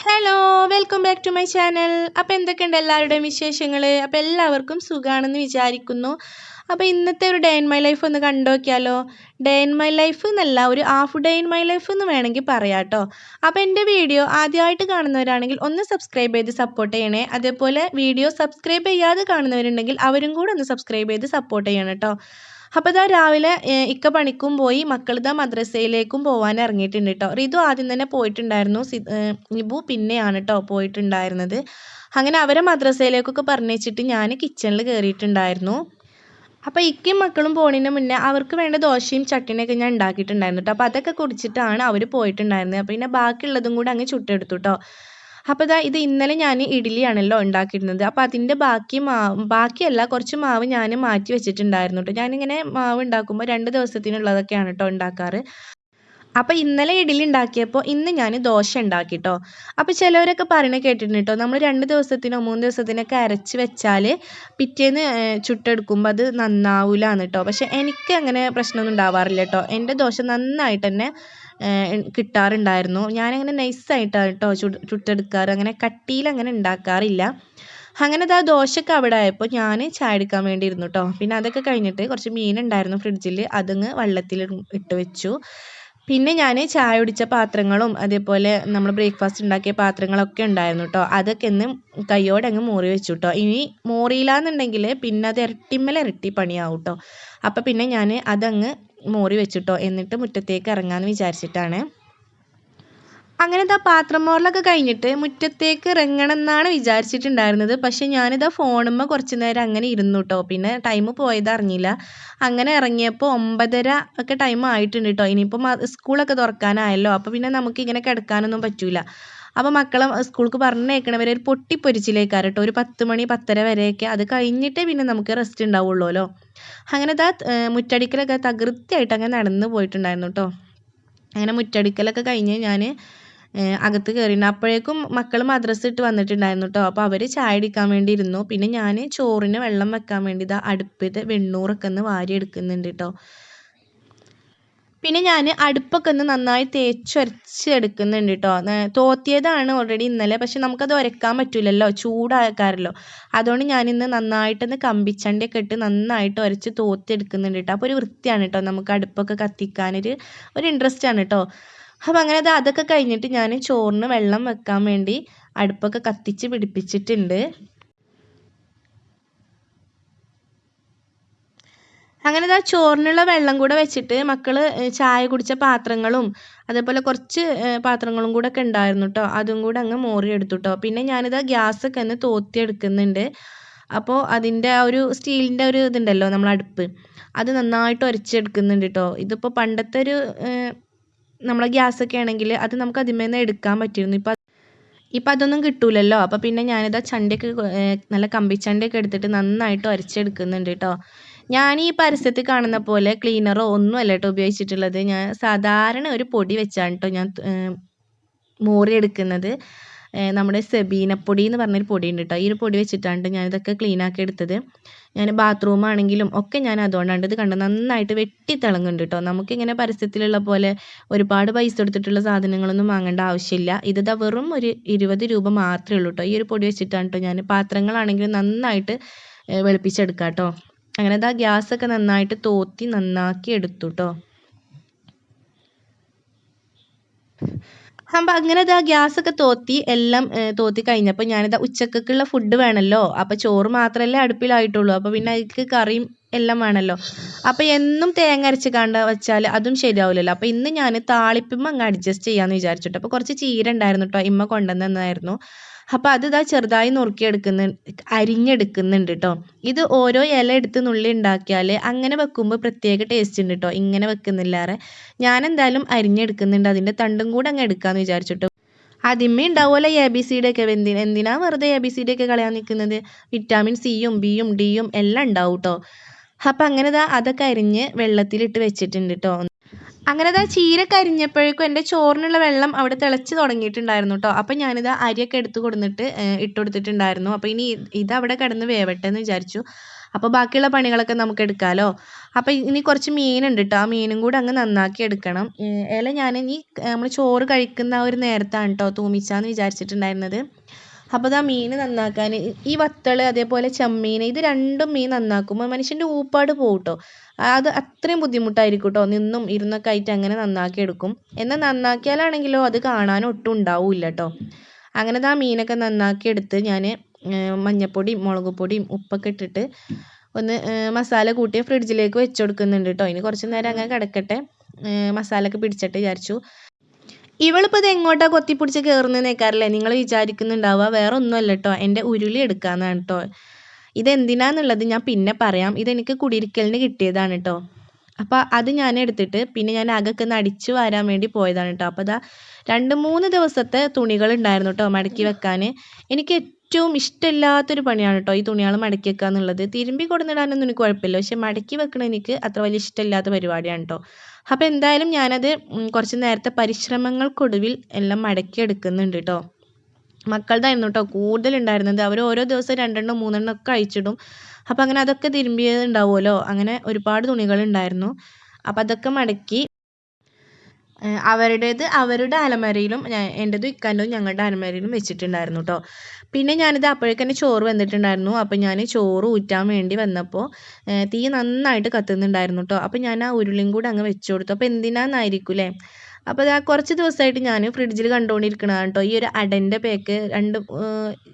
Hello welcome back to my channel. അപ്പോൾ എന്തൊക്കെയുണ്ട് എല്ലാവരുടെയും വിശേഷങ്ങൾ? അപ്പോൾ എല്ലാവർക്കും സുഖമാണെന്ന് വിചാരിക്കുന്നു. അപ്പോൾ ഇന്നത്തെ ഒരു ഡേ ഇൻ മൈ ലൈഫ് ഒന്ന് കണ്ടു നോക്കിയാലോ. ഡേ ഇൻ മൈ ലൈഫ് എന്നല്ല, ഒരു half day in my life എന്ന് വേണമെങ്കിൽ പറയാം കേട്ടോ. അപ്പോൾ എൻ്റെ വീഡിയോ ആദ്യമായിട്ട് കാണുന്നവരാണെങ്കിൽ ഒന്ന് സബ്സ്ക്രൈബ് ചെയ്ത് സപ്പോർട്ട് ചെയ്യണേ. അതേപോലെ വീഡിയോ സബ്സ്ക്രൈബ് ചെയ്യാതെ കാണുന്നവരുണ്ടെങ്കിൽ അവരും കൂടെ ഒന്ന് സബ്സ്ക്രൈബ് ചെയ്ത് സപ്പോർട്ട് ചെയ്യണം കേട്ടോ. അപ്പോൾ ഇതാ രാവിലെ ഇക്ക പണിക്കും പോയി, മക്കൾ ഇതാ മദ്രസയിലേക്കും പോകാൻ ഇറങ്ങിയിട്ടുണ്ട് കേട്ടോ. റിതു ആദ്യം തന്നെ പോയിട്ടുണ്ടായിരുന്നു, നിബു പിന്നെയാണ് കേട്ടോ പോയിട്ടുണ്ടായിരുന്നത്. അങ്ങനെ അവരെ മദ്രസയിലേക്കൊക്കെ പറഞ്ഞിട്ട് ഞാൻ കിച്ചണിൽ കയറിയിട്ടുണ്ടായിരുന്നു. അപ്പോൾ ഇക്കയും മക്കളും പോണതിന് മുന്നേ അവർക്ക് വേണ്ട ദോശയും ചട്ടിനിയൊക്കെ ഞാൻ ഉണ്ടാക്കിയിട്ടുണ്ടായിരുന്നു കേട്ടോ. അപ്പോൾ അതൊക്കെ കുടിച്ചിട്ടാണ് അവർ പോയിട്ടുണ്ടായിരുന്നത്. അപ്പോൾ പിന്നെ ബാക്കിയുള്ളതും കൂടെ അങ്ങ് ചുട്ടെടുത്തു കേട്ടോ. അപ്പോൾ ഇത് ഇന്നലെ ഞാൻ ഇഡ്ഡലിയാണല്ലോ ഉണ്ടാക്കിയിരുന്നത്. അപ്പോൾ അതിൻ്റെ ബാക്കിയല്ല, കുറച്ച് മാവ് ഞാൻ മാറ്റി വെച്ചിട്ടുണ്ടായിരുന്നു കേട്ടോ. ഞാനിങ്ങനെ മാവ് ഉണ്ടാക്കുമ്പോൾ 2 ദിവസത്തിനുള്ളതൊക്കെയാണ് കേട്ടോ ഉണ്ടാക്കാറ്. അപ്പോൾ ഇന്നലെ ഇഡ്ഡലി ഉണ്ടാക്കിയപ്പോൾ ഇന്ന് ഞാൻ ദോശ ഉണ്ടാക്കി കേട്ടോ. അപ്പോൾ ചിലവരൊക്കെ പറയണ കേട്ടിട്ടുണ്ട് കേട്ടോ, നമ്മൾ 2 ദിവസത്തിനോ 3 ദിവസത്തിനൊക്കെ അരച്ച് വെച്ചാൽ പിറ്റേന്ന് ചുട്ടെടുക്കുമ്പോൾ അത് നന്നാവില്ല എന്ന് കേട്ടോ. പക്ഷേ എനിക്ക് അങ്ങനെ പ്രശ്നമൊന്നും ഉണ്ടാവാറില്ല കേട്ടോ. എൻ്റെ ദോശ നന്നായിട്ട് തന്നെ കിട്ടാറുണ്ടായിരുന്നു. ഞാനങ്ങനെ നൈസായിട്ടാണ് കേട്ടോ ചുട്ടെടുക്കാറ്, അങ്ങനെ കട്ടിയിൽ അങ്ങനെ ഉണ്ടാക്കാറില്ല. അങ്ങനെ ആ ദോശയൊക്കെ അവിടെ ആയപ്പോൾ ഞാൻ ചായ എടുക്കാൻ വേണ്ടി ഇരുന്നു കേട്ടോ. പിന്നെ അതൊക്കെ കഴിഞ്ഞിട്ട് കുറച്ച് മീനുണ്ടായിരുന്നു ഫ്രിഡ്ജിൽ, അതങ്ങ് വെള്ളത്തിൽ ഇട്ട് വെച്ചു. പിന്നെ ഞാൻ ചായ കുടിച്ച പാത്രങ്ങളും അതേപോലെ നമ്മൾ ബ്രേക്ക്ഫാസ്റ്റ് ഉണ്ടാക്കിയ പാത്രങ്ങളൊക്കെ ഉണ്ടായിരുന്നു കേട്ടോ. അതൊക്കെ ഒന്ന് കൈയോടെ അങ്ങ് മോറി വെച്ചു കേട്ടോ. ഇനി മോറിയില്ല എന്നുണ്ടെങ്കിൽ പിന്നെ അത് ഇരട്ടി പണിയാവും കേട്ടോ. അപ്പോൾ പിന്നെ ഞാൻ അതങ്ങ് മോറി വെച്ചിട്ടോ, എന്നിട്ട് മുറ്റത്തേക്ക് ഇറങ്ങാമെന്ന് വിചാരിച്ചിട്ടാണ്. അങ്ങനെ പാത്രം മോറലൊക്കെ കഴിഞ്ഞിട്ട് മുറ്റത്തേക്ക് ഇറങ്ങണം എന്നാണ് വിചാരിച്ചിട്ടുണ്ടായിരുന്നത്. പക്ഷെ ഞാനിതാ ഫോണുമ്മ കുറച്ച് നേരം അങ്ങനെ ഇരുന്നു കേട്ടോ. പിന്നെ ടൈം പോയത് അറിഞ്ഞില്ല. അങ്ങനെ ഇറങ്ങിയപ്പോൾ 9:30 ഒക്കെ ടൈം ആയിട്ടുണ്ട് കേട്ടോ. ഇനിയിപ്പോൾ സ്കൂളൊക്കെ തുറക്കാനായല്ലോ. അപ്പോൾ പിന്നെ നമുക്ക് ഇങ്ങനെ കിടക്കാനൊന്നും പറ്റൂല. അപ്പോൾ മക്കളെ സ്കൂൾക്ക് പറഞ്ഞേക്കണവരെ ഒരു പൊട്ടിപ്പൊരിച്ചിലേക്കാറ് കേട്ടോ, ഒരു 10 മണി 10:30 വരെയൊക്കെ. അത് കഴിഞ്ഞിട്ടേ പിന്നെ നമുക്ക് റെസ്റ്റ് ഉണ്ടാവുള്ളൂല്ലോ. അങ്ങനെ മുറ്റടിക്കലൊക്കെ തകൃത്തിയായിട്ട് അങ്ങനെ നടന്നു പോയിട്ടുണ്ടായിരുന്നു കേട്ടോ. അങ്ങനെ മുറ്റടിക്കലൊക്കെ കഴിഞ്ഞ് ഞാൻ അകത്ത് കയറിയിട്ടുണ്ട്. അപ്പോഴേക്കും മക്കൾ മദ്രസ ഇട്ട് വന്നിട്ടുണ്ടായിരുന്നു കേട്ടോ. അപ്പോൾ അവർ ചായ അടിക്കാൻ വേണ്ടി ഇരുന്നു. പിന്നെ ഞാൻ ചോറിന് വെള്ളം വെക്കാൻ വേണ്ടി അടുപ്പത്ത് വെണ്ണൂറൊക്കെ ഒന്ന് വാരി എടുക്കുന്നുണ്ട് കേട്ടോ. പിന്നെ ഞാൻ അടുപ്പൊക്കെ ഒന്ന് നന്നായി തേച്ചൊരച്ചെടുക്കുന്നുണ്ട് കേട്ടോ. തോത്തിയതാണ് ഓൾറെഡി ഇന്നലെ, പക്ഷെ നമുക്കത് ഉരക്കാൻ പറ്റില്ലല്ലോ, ചൂടാക്കാറല്ലോ. അതുകൊണ്ട് ഞാനിന്ന് നന്നായിട്ടൊന്ന് കമ്പിച്ചണ്ടിയൊക്കെ ഇട്ട് നന്നായിട്ട് ഉരച്ച് തോത്തിയെടുക്കുന്നുണ്ട് കേട്ടോ. അപ്പോൾ ഒരു വൃത്തിയാണ് കേട്ടോ, നമുക്ക് അടുപ്പൊക്കെ കത്തിക്കാനൊരു ഇൻട്രസ്റ്റ് ആണ് കേട്ടോ. അപ്പം അങ്ങനെ അതൊക്കെ കഴിഞ്ഞിട്ട് ഞാൻ ചോറിന് വെള്ളം വെക്കാൻ വേണ്ടി അടുപ്പൊക്കെ കത്തിച്ച് പിടിപ്പിച്ചിട്ടുണ്ട്. അങ്ങനെ ചോറിനുള്ള വെള്ളം കൂടെ വെച്ചിട്ട് മക്കൾ ചായ കുടിച്ച പാത്രങ്ങളും അതേപോലെ കുറച്ച് പാത്രങ്ങളും കൂടെ ഒക്കെ ഉണ്ടായിരുന്നു കേട്ടോ. അതും കൂടെ അങ്ങ് മോറിയെടുത്തു കേട്ടോ. പിന്നെ ഞാനിതാ ഗ്യാസൊക്കെ ഒന്ന് തോത്തിയെടുക്കുന്നുണ്ട്. അപ്പോൾ അതിൻ്റെ ആ ഒരു സ്റ്റീലിൻ്റെ ഒരു ഇതുണ്ടല്ലോ നമ്മൾ അടുപ്പ്, അത് നന്നായിട്ട് ഉരച്ചെടുക്കുന്നുണ്ട് കേട്ടോ. ഇതിപ്പോൾ പണ്ടത്തെ ഒരു നമ്മളെ ഗ്യാസൊക്കെ ആണെങ്കിൽ അത് നമുക്ക് അതിന്മേൽ എടുക്കാൻ പറ്റിയിരുന്നു. ഇപ്പം അതൊന്നും കിട്ടൂലല്ലോ. അപ്പോൾ പിന്നെ ഞാനിതാ ചണ്ടിയൊക്കെ നല്ല കമ്പിച്ചണ്ടിയൊക്കെ എടുത്തിട്ട് നന്നായിട്ട് ഉരച്ചെടുക്കുന്നുണ്ട് കേട്ടോ. ഞാൻ ഈ പരസ്യത്തിൽ കാണുന്ന പോലെ ക്ലീനറോ ഒന്നും അല്ല കേട്ടോ ഉപയോഗിച്ചിട്ടുള്ളത്. ഞാൻ സാധാരണ ഒരു പൊടി വെച്ചാണ് കേട്ടോ ഞാൻ മോറിയെടുക്കുന്നത്. നമ്മുടെ സെബീനപ്പൊടി എന്ന് പറഞ്ഞൊരു പൊടിയുണ്ട് കേട്ടോ. ഈ ഒരു പൊടി വെച്ചിട്ടാണ് ഞാനിതൊക്കെ ക്ലീനാക്കി എടുത്തത്. ഞാൻ ബാത്റൂമാണെങ്കിലും ഒക്കെ ഞാൻ അതുകൊണ്ടാണ്. ഇത് കണ്ട് നന്നായിട്ട് വെട്ടിത്തിളങ്ങുന്നുണ്ട് കേട്ടോ. നമുക്കിങ്ങനെ പരസ്യത്തിലുള്ള പോലെ ഒരുപാട് പൈസ കൊടുത്തിട്ടുള്ള സാധനങ്ങളൊന്നും വാങ്ങേണ്ട ആവശ്യമില്ല. ഇത് വെറും ഒരു 20 രൂപ മാത്രമേ ഉള്ളൂ കേട്ടോ. ഈ ഒരു പൊടി വെച്ചിട്ടാണ് കേട്ടോ ഞാൻ പാത്രങ്ങളാണെങ്കിലും നന്നായിട്ട് വെളുപ്പിച്ചെടുക്കാം കേട്ടോ. അങ്ങനെ ഗ്യാസൊക്കെ നന്നായിട്ട് തോത്തി നന്നാക്കി എടുത്തു കേട്ടോ. അപ്പോൾ അങ്ങനെ ഗ്യാസൊക്കെ തോത്തി എല്ലാം തോത്തി കഴിഞ്ഞപ്പോൾ ഞാനിതാ ഉച്ചക്കൊക്കെയുള്ള ഫുഡ് വേണമല്ലോ. അപ്പോൾ ചോറ് മാത്രമല്ലേ അടുപ്പിലായിട്ടുള്ളൂ. അപ്പോൾ പിന്നെ അതിലേക്ക് കറിയും എല്ലാം വേണമല്ലോ. അപ്പോൾ എന്നും തേങ്ങ അരച്ച് വെച്ചാൽ അതും ശരിയാവില്ലല്ലോ. അപ്പോൾ ഇന്ന് ഞാൻ താളിപ്പും അങ്ങ് അഡ്ജസ്റ്റ് ചെയ്യാമെന്ന് വിചാരിച്ചിട്ട്. അപ്പോൾ കുറച്ച് ചീര ഉണ്ടായിരുന്നു കേട്ടോ, ഇമ്മ കൊണ്ടുവന്നതായിരുന്നു. അപ്പോൾ അത് ചെറുതായി അരിഞ്ഞെടുക്കുന്നുണ്ട് കേട്ടോ. ഇത് ഓരോ ഇല എടുത്ത് നുള്ളി ഉണ്ടാക്കിയാൽ അങ്ങനെ വെക്കുമ്പോൾ പ്രത്യേക ടേസ്റ്റ് ഉണ്ട് കേട്ടോ. ഇങ്ങനെ വെക്കുന്നില്ലാറെ ഞാൻ എന്തായാലും അരിഞ്ഞെടുക്കുന്നുണ്ട്. അതിൻ്റെ തണ്ടും കൂടെ അങ്ങ് എടുക്കാമെന്ന് വിചാരിച്ചിട്ടോ. ആദ്യമേ ഉണ്ടാവുമല്ലോ ABCD ഒക്കെ. എന്തിനാ വെറുതെ ABCD ഒക്കെ കളയാൻ നിൽക്കുന്നത്? വിറ്റാമിൻ സിയും ബിയും ഡിയും എല്ലാം ഉണ്ടാവും കേട്ടോ. അപ്പം അങ്ങനെ അതൊക്കെ അരിഞ്ഞ് വെള്ളത്തിലിട്ട് വെച്ചിട്ടുണ്ട് കേട്ടോ. അങ്ങനെ ചീര കരിഞ്ഞപ്പോഴേക്കും എൻ്റെ ചോറിനുള്ള വെള്ളം അവിടെ തിളച്ച് തുടങ്ങിയിട്ടുണ്ടായിരുന്നു കേട്ടോ. അപ്പം ഞാനിത് അരിയൊക്കെ എടുത്ത് കൊടുത്തിട്ട് ഇട്ട് കൊടുത്തിട്ടുണ്ടായിരുന്നു. അപ്പോൾ ഇനി ഇതവിടെ കിടന്ന് വേവട്ടെ എന്ന് വിചാരിച്ചു. അപ്പോൾ ബാക്കിയുള്ള പണികളൊക്കെ നമുക്ക് എടുക്കാമല്ലോ. അപ്പോൾ ഇനി കുറച്ച് മീനുണ്ട് കേട്ടോ, ആ മീനും കൂടെ അങ്ങ് നന്നാക്കി എടുക്കണം. ഇല ഞാൻ ഇനി നമ്മൾ ചോറ് കഴിക്കുന്ന ആ ഒരു നേരത്താണ് കേട്ടോ തൂമിച്ചാന്ന് വിചാരിച്ചിട്ടുണ്ടായിരുന്നത്. അപ്പോൾ ഇതാ മീൻ നന്നാക്കാൻ ഈ വത്തൾ അതേപോലെ ചെമ്മീൻ ഇത് രണ്ടും മീൻ നന്നാക്കുമ്പോൾ മനുഷ്യൻ്റെ ഊപ്പാട് പോകും കേട്ടോ. അത് അത്രയും ബുദ്ധിമുട്ടായിരിക്കും കേട്ടോ, നിന്നും ഇരുന്നൊക്കെ ആയിട്ട് അങ്ങനെ നന്നാക്കി എടുക്കും. എന്നാൽ നന്നാക്കിയാലാണെങ്കിലോ അത് കാണാൻ ഒട്ടും ഉണ്ടാവില്ല കേട്ടോ. അങ്ങനെ ആ മീനൊക്കെ നന്നാക്കി എടുത്ത് ഞാൻ മഞ്ഞപ്പൊടിയും മുളക് പൊടിയും ഉപ്പൊക്കെ ഇട്ടിട്ട് ഒന്ന് മസാല കൂട്ടി ഫ്രിഡ്ജിലേക്ക് വെച്ച് കൊടുക്കുന്നുണ്ട് കേട്ടോ. ഇനി കുറച്ച് നേരം അങ്ങനെ കിടക്കട്ടെ, മസാല ഒക്കെ പിടിച്ചിട്ട് വിചാരിച്ചു. ഇവളിപ്പോൾ ഇത് എങ്ങോട്ടാ കൊത്തിപ്പിടിച്ച് കയറുന്നത് നിൽക്കാറില്ലേ നിങ്ങൾ വിചാരിക്കുന്നുണ്ടാവുക. വേറെ ഒന്നുമല്ല കേട്ടോ, എൻ്റെ ഉരുളി എടുക്കാമെന്നാണ് കേട്ടോ. ഇതെന്തിനാന്നുള്ളത് ഞാൻ പിന്നെ പറയാം. ഇതെനിക്ക് കുടിയിരിക്കലിന് കിട്ടിയതാണ് കേട്ടോ. അപ്പോൾ അത് ഞാൻ എടുത്തിട്ട് പിന്നെ ഞാൻ അകമൊക്കെ ഒന്ന് അടിച്ചു വാരാൻ വേണ്ടി പോയതാണ് കേട്ടോ. അപ്പോൾ അതാ 2-3 ദിവസത്തെ തുണികൾ ഉണ്ടായിരുന്നു കേട്ടോ മടക്കി വെക്കാൻ. എനിക്ക് ഏറ്റവും ഇഷ്ടമില്ലാത്തൊരു പണിയാണ് കേട്ടോ ഈ തുണികൾ മടക്കി വെക്കുക എന്നുള്ളത്. തിരുമ്പി കൊടുന്നിടാനൊന്നും എനിക്ക് കുഴപ്പമില്ല, പക്ഷെ മടക്കി വെക്കണ എനിക്ക് അത്ര വലിയ ഇഷ്ടമില്ലാത്ത പരിപാടിയാണ് കേട്ടോ. അപ്പോൾ എന്തായാലും ഞാനത് കുറച്ച് നേരത്തെ പരിശ്രമങ്ങൾക്കൊടുവിൽ എല്ലാം മടക്കി എടുക്കുന്നുണ്ട് കേട്ടോ. മക്കളുടെയായിരുന്നു കേട്ടോ കൂടുതലുണ്ടായിരുന്നത്. അവർ ഓരോ ദിവസം 2-3 ഒക്കെ അഴിച്ചിടും. അപ്പോൾ അങ്ങനെ അതൊക്കെ തിരുമ്പിയത് ഉണ്ടാവുമല്ലോ, അങ്ങനെ ഒരുപാട് തുണികളുണ്ടായിരുന്നു. അപ്പോൾ അതൊക്കെ മടക്കി അവരുടെ അലമാരയിലും എൻ്റെതും ഇക്കാൻ്റെതും ഞങ്ങളുടെ അലമാരയിലും വെച്ചിട്ടുണ്ടായിരുന്നു കേട്ടോ. പിന്നെ ഞാനിത് അപ്പോഴേക്കന്നെ ചോറ് വെന്തിട്ടുണ്ടായിരുന്നു. അപ്പോൾ ഞാൻ ചോറ് ഊറ്റാൻ വേണ്ടി വന്നപ്പോൾ തീ നന്നായിട്ട് കത്തുന്നുണ്ടായിരുന്നു കേട്ടോ. അപ്പോൾ ഞാൻ ആ ഉരുളിയും കൂടെ അങ്ങ് വെച്ച് കൊടുത്തു. അപ്പോൾ എന്തിനാന്നായിരിക്കും അല്ലേ. അപ്പോൾ അത് കുറച്ച് ദിവസമായിട്ട് ഞാൻ ഫ്രിഡ്ജിൽ കണ്ടുകൊണ്ടിരിക്കണതാണ് കേട്ടോ ഈ ഒരു അടൻ്റെ പാക്ക്.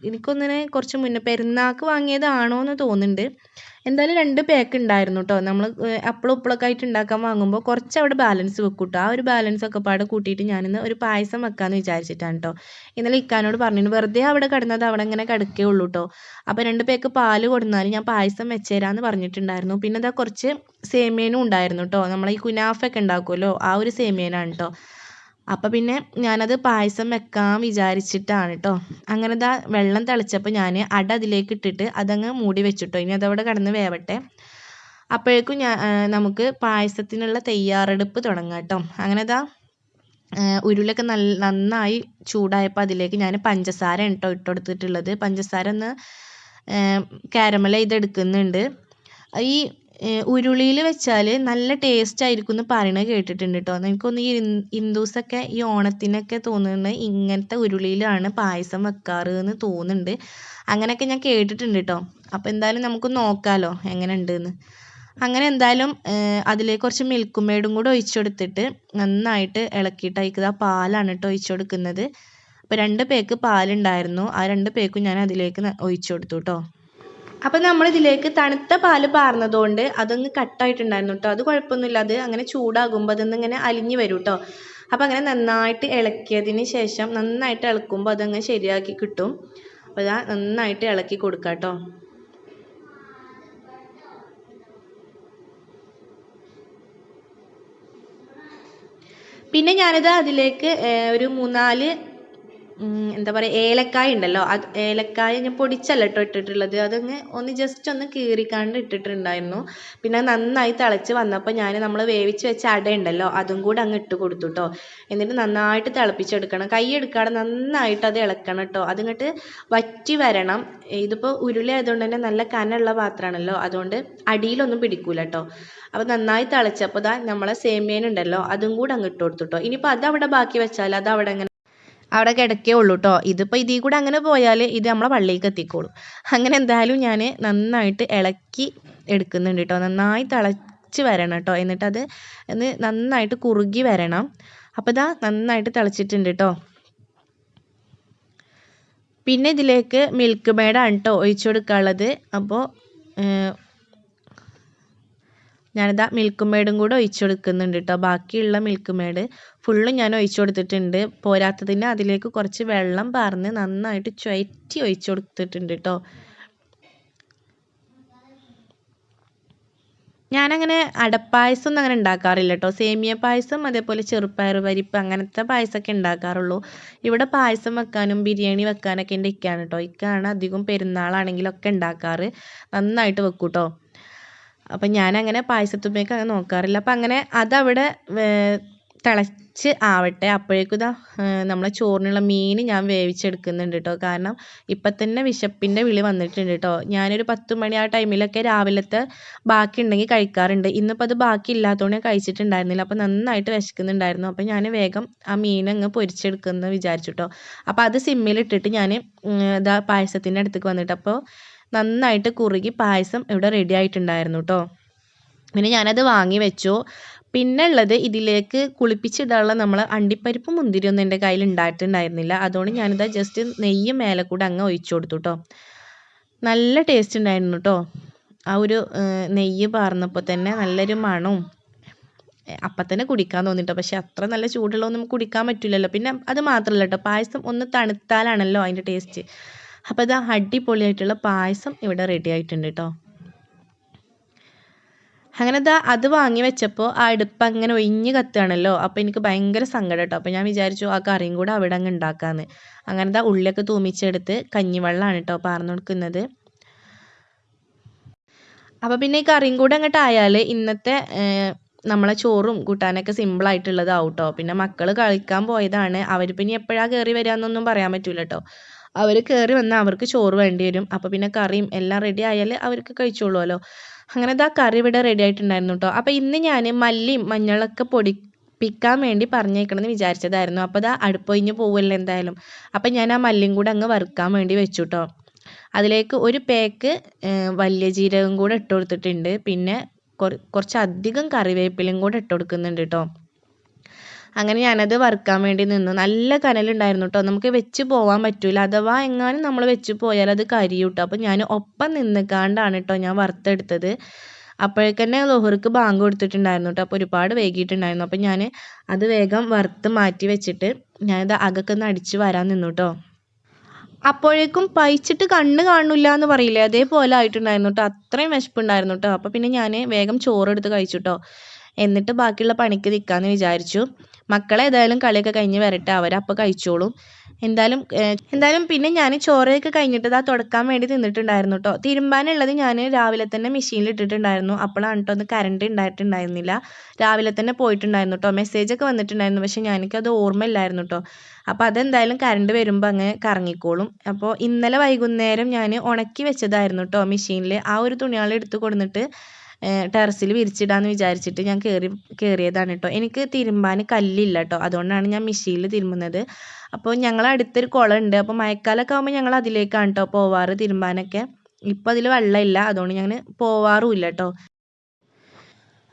എനിക്കൊന്നിനെ കുറച്ച് മുന്നേ പെരുന്നാൾക്ക് വാങ്ങിയതാണോ എന്ന് തോന്നുന്നുണ്ട്. എന്തായാലും 2 പാക്ക് ഉണ്ടായിരുന്നു കേട്ടോ. നമ്മൾ അപ്പളും ഇപ്പളൊക്കെ ആയിട്ട് ഉണ്ടാക്കാൻ വാങ്ങുമ്പോൾ കുറച്ച് അവിടെ ബാലൻസ് വെക്കും കേട്ടോ. ആ ഒരു ബാലൻസ് ഒക്കെ പാടെ കൂട്ടിയിട്ട് ഞാനിന്ന് ഒരു പായസം വെക്കാമെന്ന് വിചാരിച്ചിട്ടാണ് കേട്ടോ. ഇന്നലെ ഇക്കാനോട് പറഞ്ഞിട്ട് വെറുതെ അവിടെ കിടന്നത് അവിടെ ഇങ്ങനെ കിടക്കേ ഉള്ളൂ കേട്ടോ. അപ്പോൾ 2 പാക്ക് പാല് കൊടുന്നാൽ ഞാൻ പായസം വെച്ചുതരാമെന്ന് പറഞ്ഞിട്ടുണ്ടായിരുന്നു. പിന്നെ ഇതാ കുറച്ച് സേമിയനും ഉണ്ടായിരുന്നു കേട്ടോ. നമ്മൾ ഈ കുനാഫൊക്കെ ഉണ്ടാക്കുമല്ലോ ആ ഒരു സേമിയനാണ് കേട്ടോ. അപ്പോൾ പിന്നെ ഞാനത് പായസം വെക്കാൻ വിചാരിച്ചിട്ടാണ് കേട്ടോ. അങ്ങനെ ഇതാ വെള്ളം തിളച്ചപ്പോൾ ഞാൻ അട അതിലേക്ക് ഇട്ടിട്ട് അതങ്ങ് മൂടി വെച്ചിട്ടോ. ഇനി അതവിടെ കിടന്ന് വേവട്ടെ. അപ്പോഴേക്കും നമുക്ക് പായസത്തിനുള്ള തയ്യാറെടുപ്പ് തുടങ്ങാം കേട്ടോ. അങ്ങനെ ഇതാ ഉരുളൊക്കെ നന്നായി ചൂടായപ്പോൾ അതിലേക്ക് ഞാൻ പഞ്ചസാര കേട്ടോ ഇട്ടുകൊടുത്തിട്ടുള്ളത്. പഞ്ചസാര ഒന്ന് കാരമൽ ചെയ്തെടുക്കുന്നുണ്ട്. ഈ ഉരുളിയിൽ വെച്ചാൽ നല്ല ടേസ്റ്റ് ആയിരിക്കും എന്ന് പറയണത് കേട്ടിട്ടുണ്ട് കേട്ടോ. എനിക്കൊന്ന് ഈ ഹിന്ദുസൊക്കെ ഈ ഓണത്തിനൊക്കെ തോന്നുന്നത് ഇങ്ങനത്തെ ഉരുളിയിലാണ് പായസം വെക്കാറ് എന്ന് തോന്നുന്നുണ്ട്. അങ്ങനെയൊക്കെ ഞാൻ കേട്ടിട്ടുണ്ട് കേട്ടോ. അപ്പോൾ എന്തായാലും നമുക്ക് നോക്കാമല്ലോ എങ്ങനെ ഉണ്ടെന്ന്. അങ്ങനെ എന്തായാലും അതിലേക്ക് കുറച്ച് മിൽക്ക് മെയ്ഡും കൂടെ ഒഴിച്ചു കൊടുത്തിട്ട് നന്നായിട്ട് ഇളക്കിയിട്ട് അതിലേക്ക് പാലാണ് കേട്ടോ ഒഴിച്ചു കൊടുക്കുന്നത്. അപ്പോൾ 2 പേക്ക് പാലുണ്ടായിരുന്നു, ആ 2 പേക്കും ഞാൻ അതിലേക്ക് ഒഴിച്ചു കൊടുത്തു കേട്ടോ. അപ്പം നമ്മളിതിലേക്ക് തണുത്ത പാല് പാർന്നതുകൊണ്ട് അതങ്ങ് കട്ടായിട്ടുണ്ടായിരുന്നു കേട്ടോ. അത് കുഴപ്പമൊന്നുമില്ല, അത് അങ്ങനെ ചൂടാകുമ്പോൾ അതൊന്ന് ഇങ്ങനെ അലിഞ്ഞ് വരും കേട്ടോ. അപ്പം അങ്ങനെ നന്നായിട്ട് ഇളക്കിയതിന് ശേഷം നന്നായിട്ട് ഇളക്കുമ്പോൾ അതങ്ങ് ശരിയാക്കി കിട്ടും. അപ്പോൾ ഇതാ നന്നായിട്ട് ഇളക്കി കൊടുക്കാം കേട്ടോ. പിന്നെ ഞാനിത് അതിലേക്ക് ഒരു 3-4 എന്താ പറയുക ഏലക്കായ ഉണ്ടല്ലോ, അത് ഏലക്കായ ഞാൻ പൊടിച്ചല്ല കേട്ടോ ഇട്ടിട്ടുള്ളത്. അതങ്ങ് ഒന്ന് ജസ്റ്റ് ഒന്ന് കീറിക്കാണ്ട് ഇട്ടിട്ടുണ്ടായിരുന്നു. പിന്നെ നന്നായി തിളച്ച് വന്നപ്പോൾ നമ്മൾ വേവിച്ച് വെച്ച അട ഉണ്ടല്ലോ അതും കൂടെ അങ്ങ് ഇട്ട് കൊടുത്തു കേട്ടോ. എന്നിട്ട് നന്നായിട്ട് തിളപ്പിച്ചെടുക്കണം, കൈ എടുക്കാതെ നന്നായിട്ട് അത് ഇളക്കണം കേട്ടോ. അതിങ്ങോട്ട് വറ്റി വരണം. ഇതിപ്പോൾ ഉരുളി ആയതുകൊണ്ട് തന്നെ നല്ല കനമുള്ള പാത്രമാണല്ലോ, അതുകൊണ്ട് അടിയിലൊന്നും പിടിക്കൂല കേട്ടോ. അപ്പോൾ നന്നായി തിളച്ചപ്പോൾ നമ്മളെ സേമിയനുണ്ടല്ലോ അതും കൂടെ അങ്ങ് ഇട്ട് കൊടുത്തു കേട്ടോ. ഇനിയിപ്പോൾ അതവിടെ ബാക്കി വെച്ചാൽ അത് അവിടെ കിടക്കേ ഉള്ളൂ കേട്ടോ. ഇതിപ്പോൾ ഇതിൽ കൂടെ അങ്ങനെ പോയാൽ ഇത് നമ്മളെ പള്ളിയിലേക്ക് എത്തിക്കോളും. അങ്ങനെ എന്തായാലും ഞാൻ നന്നായിട്ട് ഇളക്കി എടുക്കുന്നുണ്ട് കേട്ടോ. നന്നായി തിളച്ച് വരണം കേട്ടോ. എന്നിട്ടത് നന്നായിട്ട് കുറുകി വരണം. അപ്പോൾ ഇതാ നന്നായിട്ട് തിളച്ചിട്ടുണ്ട് കേട്ടോ. പിന്നെ ഇതിലേക്ക് മിൽക്ക് മെയ്ഡാണ് കേട്ടോ ഒഴിച്ചു കൊടുക്കാനുള്ളത്. അപ്പോൾ ഞാനിതാ മിൽക്ക് മെയ്ഡും കൂടെ ഒഴിച്ചു കൊടുക്കുന്നുണ്ട് കേട്ടോ. ബാക്കിയുള്ള മിൽക്ക് മെയ്ഡ് ഫുള്ളും ഞാൻ ഒഴിച്ചു കൊടുത്തിട്ടുണ്ട്. പോരാത്തതിന് അതിലേക്ക് കുറച്ച് വെള്ളം പാർന്ന് നന്നായിട്ട് ചുവറ്റി ഒഴിച്ചു കൊടുത്തിട്ടുണ്ട് കേട്ടോ. ഞാനങ്ങനെ അടപ്പായസം ഒന്നും അങ്ങനെ ഉണ്ടാക്കാറില്ല കേട്ടോ. സേമിയ പായസം അതേപോലെ ചെറുപ്പയർ പരിപ്പ് അങ്ങനത്തെ പായസമൊക്കെ ഉണ്ടാക്കാറുള്ളൂ. ഇവിടെ പായസം വെക്കാനും ബിരിയാണി വെക്കാനൊക്കെ എൻ്റെ ഇക്കയാണ് കേട്ടോ. ഇക്കാണ് അധികം പെരുന്നാളാണെങ്കിലൊക്കെ ഉണ്ടാക്കാറ്, നന്നായിട്ട് വെക്കും കേട്ടോ. അപ്പം ഞാനങ്ങനെ പായസത്തുമ്മേക്ക് അങ്ങനെ നോക്കാറില്ല. അപ്പം അങ്ങനെ അതവിടെ തിളച്ച് ആവട്ടെ. അപ്പോഴേക്കും ഇതാ നമ്മളെ ചോറിനുള്ള മീൻ ഞാൻ വേവിച്ചെടുക്കുന്നുണ്ട് കേട്ടോ. കാരണം ഇപ്പം തന്നെ വിശപ്പിൻ്റെ വിളി വന്നിട്ടുണ്ട് കേട്ടോ. ഞാനൊരു 10 മണി ആ ടൈമിലൊക്കെ രാവിലത്തെ ബാക്കി ഉണ്ടെങ്കിൽ കഴിക്കാറുണ്ട്. ഇന്നിപ്പോൾ അത് ബാക്കി ഇല്ലാത്തതുകൊണ്ട് ഞാൻ കഴിച്ചിട്ടുണ്ടായിരുന്നില്ല. അപ്പോൾ നന്നായിട്ട് വിശക്കുന്നുണ്ടായിരുന്നു. അപ്പോൾ ഞാൻ വേഗം ആ മീനങ്ങ് പൊരിച്ചെടുക്കുമെന്ന് വിചാരിച്ചു കേട്ടോ. അപ്പോൾ അത് സിമ്മിലിട്ടിട്ട് ഞാൻ ഇതാ പായസത്തിൻ്റെ അടുത്തേക്ക് വന്നിട്ട് അപ്പോൾ നന്നായിട്ട് കുറുകി പായസം ഇവിടെ റെഡി ആയിട്ടുണ്ടായിരുന്നു കേട്ടോ. പിന്നെ ഞാനത് വാങ്ങി വെച്ചു. പിന്നെ ഉള്ളത് ഇതിലേക്ക് കുളിപ്പിച്ചിടാനുള്ള നമ്മൾ അണ്ടിപ്പരിപ്പ് മുന്തിരിയൊന്നും എൻ്റെ കയ്യിൽ ഉണ്ടായിട്ടുണ്ടായിരുന്നില്ല. അതുകൊണ്ട് ഞാനിതാ ജസ്റ്റ് നെയ്യ് മേലെ കൂടെ അങ്ങ് ഒഴിച്ചു കൊടുത്തു കേട്ടോ. നല്ല ടേസ്റ്റ് ഉണ്ടായിരുന്നു കേട്ടോ. ആ ഒരു നെയ്യ് പാർന്നപ്പോൾ തന്നെ നല്ലൊരു മണവും അപ്പം തന്നെ കുടിക്കാൻ തോന്നിട്ടോ. പക്ഷെ അത്ര നല്ല ചൂടുള്ളതൊന്നും നമുക്ക് കുടിക്കാൻ പറ്റില്ലല്ലോ. പിന്നെ അത് മാത്രമല്ല കേട്ടോ, പായസം ഒന്ന് തണുത്താലാണല്ലോ അതിൻ്റെ ടേസ്റ്റ്. അപ്പോൾ ഇത് അടിപൊളിയായിട്ടുള്ള പായസം ഇവിടെ റെഡി ആയിട്ടുണ്ട് കേട്ടോ. അങ്ങനെ അത് വാങ്ങി വെച്ചപ്പോൾ ആ അടുപ്പ് അങ്ങനെ ഒഴിഞ്ഞ് കത്തുകയാണല്ലോ. അപ്പോൾ എനിക്ക് ഭയങ്കര സങ്കടം കേട്ടോ. അപ്പോൾ ഞാൻ വിചാരിച്ചു ആ കറിയും കൂടെ അവിടെ അങ്ങ് ഉണ്ടാക്കാമെന്ന്. അങ്ങനെ ഉള്ളിയൊക്കെ തൂമിച്ചെടുത്ത് കഞ്ഞിവെള്ളമാണ് കേട്ടോ പാർന്നു കൊടുക്കുന്നത്. അപ്പോൾ പിന്നെ ഈ കറിയും കൂടെ അങ്ങോട്ട് ആയാൽ ഇന്നത്തെ നമ്മളെ ചോറും കൂട്ടാനൊക്കെ സിമ്പിളായിട്ടുള്ളതാവും കേട്ടോ. പിന്നെ മക്കൾ കളിക്കാൻ പോയതാണ്. അവർ പിന്നെ എപ്പോഴാണ് കയറി വരിക എന്നൊന്നും പറയാൻ പറ്റില്ല കേട്ടോ. അവർ കയറി വന്നാൽ അവർക്ക് ചോറ് വേണ്ടി വരും. അപ്പോൾ പിന്നെ കറിയും എല്ലാം റെഡി ആയാൽ അവർക്ക് കഴിച്ചോളുമല്ലോ. അങ്ങനെ കറി ഇവിടെ റെഡി ആയിട്ടുണ്ടായിരുന്നു കേട്ടോ. അപ്പോൾ ഇന്ന് ഞാൻ മല്ലിയും മഞ്ഞളൊക്കെ പൊടിപ്പിക്കാൻ വേണ്ടി പറഞ്ഞേക്കണമെന്ന് വിചാരിച്ചതായിരുന്നു. അപ്പോൾ അടുപ്പൊഴിഞ്ഞ് പോവുമല്ലോ എന്തായാലും. അപ്പോൾ ഞാൻ ആ മല്ലിയും കൂടെ അങ്ങ് വറുക്കാൻ വേണ്ടി വെച്ചു കേട്ടോ. അതിലേക്ക് ഒരു പേക്ക് വലിയ ജീരകം കൂടെ ഇട്ട് കൊടുത്തിട്ടുണ്ട്. പിന്നെ കുറച്ചധികം കറിവേപ്പിലയും കൂടെ ഇട്ട് കൊടുക്കുന്നുണ്ട് കേട്ടോ. അങ്ങനെ ഞാനത് വറുക്കാൻ വേണ്ടി നിന്നു. നല്ല കനലുണ്ടായിരുന്നു കേട്ടോ. നമുക്ക് വെച്ച് പോകാൻ പറ്റില്ല. അഥവാ എങ്ങാനും നമ്മൾ വെച്ച് പോയാൽ അത് കരിയും കേട്ടോ. അപ്പോൾ ഞാൻ ഒപ്പം നിന്നിക്കാണ്ടാണ് കേട്ടോ ഞാൻ വറുത്തെടുത്തത്. അപ്പോഴേക്കന്നെ ളുഹർക്ക് ബാങ്ക് കൊടുത്തിട്ടുണ്ടായിരുന്നു കേട്ടോ. അപ്പോൾ ഒരുപാട് വൈകിയിട്ടുണ്ടായിരുന്നു. അപ്പോൾ ഞാൻ അത് വേഗം വറുത്ത് മാറ്റി വെച്ചിട്ട് ഞാനിത് അകമൊക്കെ ഒന്ന് അടിച്ച് വരാൻ നിന്നു കേട്ടോ. അപ്പോഴേക്കും പൈച്ചിട്ട് കണ്ണ് കാണില്ല എന്ന് പറയില്ലേ, അതേപോലെ ആയിട്ടുണ്ടായിരുന്നു കേട്ടോ. അത്രയും വിശപ്പുണ്ടായിരുന്നു കേട്ടോ. അപ്പോൾ പിന്നെ ഞാൻ വേഗം ചോറെടുത്ത് കഴിച്ചു കേട്ടോ. എന്നിട്ട് ബാക്കിയുള്ള പണിക്ക് നിൽക്കാമെന്ന് വിചാരിച്ചു. മക്കളെ ഏതായാലും കളിയൊക്കെ കഴിഞ്ഞ് വരട്ടെ, അവരപ്പോൾ കഴിച്ചോളും. എന്തായാലും പിന്നെ ഞാൻ ചോറയൊക്കെ കഴിഞ്ഞിട്ട് തുടക്കാൻ വേണ്ടി നിന്നിട്ടുണ്ടായിരുന്നു കേട്ടോ. തിരുമ്പാനുള്ളത് ഞാൻ രാവിലെ തന്നെ മെഷീനിൽ ഇട്ടിട്ടുണ്ടായിരുന്നു. അപ്പോഴാണ് കേട്ടോ ഒന്ന് കറണ്ട് ഉണ്ടായിട്ടുണ്ടായിരുന്നില്ല. രാവിലെ തന്നെ പോയിട്ടുണ്ടായിരുന്നു കേട്ടോ. മെസ്സേജൊക്കെ വന്നിട്ടുണ്ടായിരുന്നു. പക്ഷെ എനിക്കത് ഓർമ്മയില്ലായിരുന്നു കേട്ടോ. അപ്പോൾ അതെന്തായാലും കറണ്ട് വരുമ്പോൾ അങ്ങ് കറങ്ങിക്കോളും. അപ്പോൾ ഇന്നലെ വൈകുന്നേരം ഞാൻ ഉണക്കി വെച്ചതായിരുന്നു കേട്ടോ മെഷീനിൽ. ആ ഒരു തുണികൾ എടുത്ത് കൊടുത്തിട്ട് ടെറസിൽ വിരിച്ചിടാന്ന് വിചാരിച്ചിട്ട് ഞാൻ കയറിയതാണ് കേട്ടോ. എനിക്ക് തിരുമ്പാൻ കല്ലില്ല കേട്ടോ. അതുകൊണ്ടാണ് ഞാൻ മെഷീനിൽ തിരുമ്പുന്നത്. അപ്പോൾ ഞങ്ങളെ അടുത്തൊരു കുളമുണ്ട്. അപ്പോൾ മഴക്കാലമൊക്കെ ആകുമ്പോൾ ഞങ്ങൾ അതിലേക്കാണ് കേട്ടോ പോവാറ് തിരുമ്പാനൊക്കെ. ഇപ്പോൾ അതിൽ വെള്ളമില്ല, അതുകൊണ്ട് ഞാൻ പോവാറുമില്ല കേട്ടോ.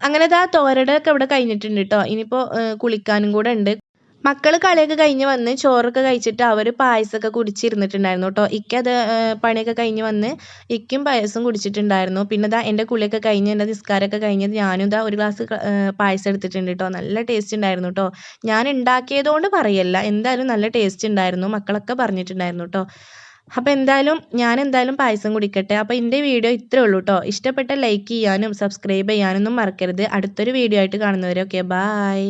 അങ്ങനെ തോരടൊക്കെ ഇവിടെ കഴിഞ്ഞിട്ടുണ്ട് കേട്ടോ. ഇനിയിപ്പോൾ കുളിക്കാനും കൂടെ ഉണ്ട്. മക്കൾ കളിയൊക്കെ കഴിഞ്ഞ് വന്ന് ചോറൊക്കെ കഴിച്ചിട്ട് അവർ പായസമൊക്കെ കുടിച്ചിരുന്നിട്ടുണ്ടായിരുന്നു കേട്ടോ. അത് പണിയൊക്കെ കഴിഞ്ഞ് വന്ന് ഇക്കും പായസം കുടിച്ചിട്ടുണ്ടായിരുന്നു. പിന്നെ എൻ്റെ കുളിയൊക്കെ കഴിഞ്ഞ് എൻ്റെ നിസ്കാരമൊക്കെ കഴിഞ്ഞത് ഞാനും ഒരു ഗ്ലാസ് പായസം എടുത്തിട്ടുണ്ട് കേട്ടോ. നല്ല ടേസ്റ്റ് ഉണ്ടായിരുന്നു കേട്ടോ. ഞാൻ ഉണ്ടാക്കിയതുകൊണ്ട് പറയല്ല, എന്തായാലും നല്ല ടേസ്റ്റ് ഉണ്ടായിരുന്നു. മക്കളൊക്കെ പറഞ്ഞിട്ടുണ്ടായിരുന്നു കേട്ടോ. അപ്പോൾ ഞാൻ പായസം കുടിക്കട്ടെ. അപ്പോൾ എൻ്റെ വീഡിയോ ഇത്രേ ഉള്ളൂ കേട്ടോ. ഇഷ്ടപ്പെട്ട ലൈക്ക് ചെയ്യാനും സബ്സ്ക്രൈബ് ചെയ്യാനൊന്നും മറക്കരുത്. അടുത്തൊരു വീഡിയോ ആയിട്ട് കാണുന്നവരെ ഓക്കെ, ബായ്.